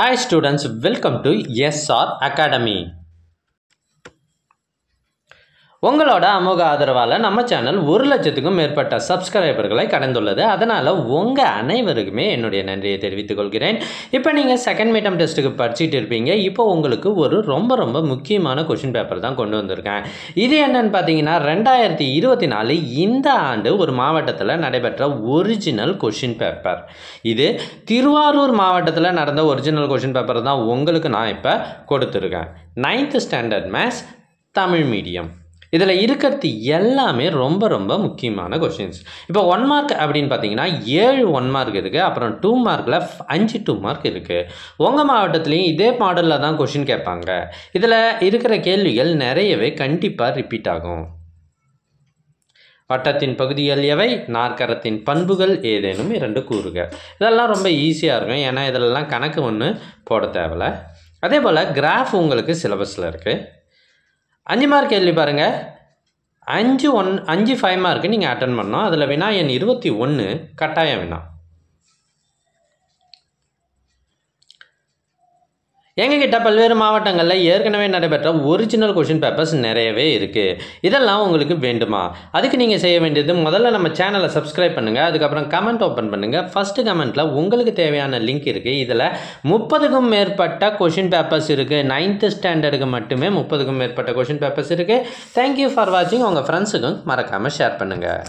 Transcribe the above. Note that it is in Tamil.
Hi students, welcome to SR Academy. உங்களோட அமோக ஆதரவால நம்ம சேனல் 1 லட்சத்துக்கும் மேற்பட்ட சப்ஸ்கிரைபர்களை கடந்துள்ளது. அதனால உங்க அனைவருக்குமே என்னுடைய நன்றியை தெரிவித்துக் கொள்கிறேன். இப்போ நீங்க செகண்ட் மிட் டெர்ம் டெஸ்ட்டுக்கு படிச்சிட்டு இருப்பீங்க. இப்போ உங்களுக்கு ஒரு ரொம்ப முக்கியமான क्वेश्चन பேப்பர் தான் கொண்டு வந்திருக்கேன். இது என்னன்னு பாத்தீங்கன்னா 2024 இந்த ஆண்டு ஒரு மாவட்டத்துல நடைபெற்ற ஒரிஜினல் क्वेश्चन பேப்பர். இது திருவாரூர் மாவட்டத்துல நடந்த ஒரிஜினல் क्वेश्चन பேப்பர் தான் உங்களுக்கு நான் இப்ப கொடுத்திருக்கேன். 9th standard maths Tamil medium. இதில் இருக்கிறது எல்லாமே ரொம்ப முக்கியமான क्वेश्चंस. இப்போ 1 மார்க் அப்படின்னு பார்த்தீங்கன்னா 7 1 மார்க் இருக்குது. அப்புறம் 2 மார்க்கில் 5 2 மார்க் இருக்குது. உங்கள் மாவட்டத்துலேயும் இதே மாடலில் தான் क्वेश्चन கேட்பாங்க. இதில் இருக்கிற கேள்விகள் நிறையவே கண்டிப்பாக ரிப்பீட் ஆகும். வட்டத்தின் பகுதிகள் எவை? நாற்கரத்தின் பண்புகள் ஏதேனும் 2 கூறுக. இதெல்லாம் ரொம்ப ஈஸியாக இருக்கும். ஏன்னா இதெல்லாம் கணக்கு ஒன்று போட தேவையில்ல. அதே போல் கிராஃப் உங்களுக்கு சிலபஸில் இருக்குது. 5 மார்க் கேள்வி பாருங்கள். 5 5 மார்க்கு நீங்கள் அட்டன் பண்ணணும். அதில் வினா எண் 21 கட்டாய வினா. எங்ககிட்ட பல்வேறு மாவட்டங்களில் ஏற்கனவே நடைபெற்ற ஒரிஜினல் क्वेश्चन பேப்பர்ஸ் நிறையவே இருக்குது. இதெல்லாம் உங்களுக்கு வேண்டுமா? அதுக்கு நீங்கள் செய்ய வேண்டியது முதல்ல நம்ம சேனலை சப்ஸ்கிரைப் பண்ணுங்கள். அதுக்கப்புறம் கமெண்ட் ஓப்பன் பண்ணுங்கள். ஃபஸ்ட்டு கமெண்ட்டில் உங்களுக்கு தேவையான லிங்க் இருக்குது. இதில் 30க்கும் மேற்பட்ட क्वेश्चन பேப்பர்ஸ் இருக்குது. 9th ஸ்டாண்டர்டுக்கு மட்டுமே 30க்கும் மேற்பட்ட क्वेश्चन பேப்பர்ஸ் இருக்குது. தேங்க்யூ ஃபார் வாட்சிங். உங்கள் ஃப்ரெண்ட்ஸுக்கும் மறக்காமல் ஷேர் பண்ணுங்கள்.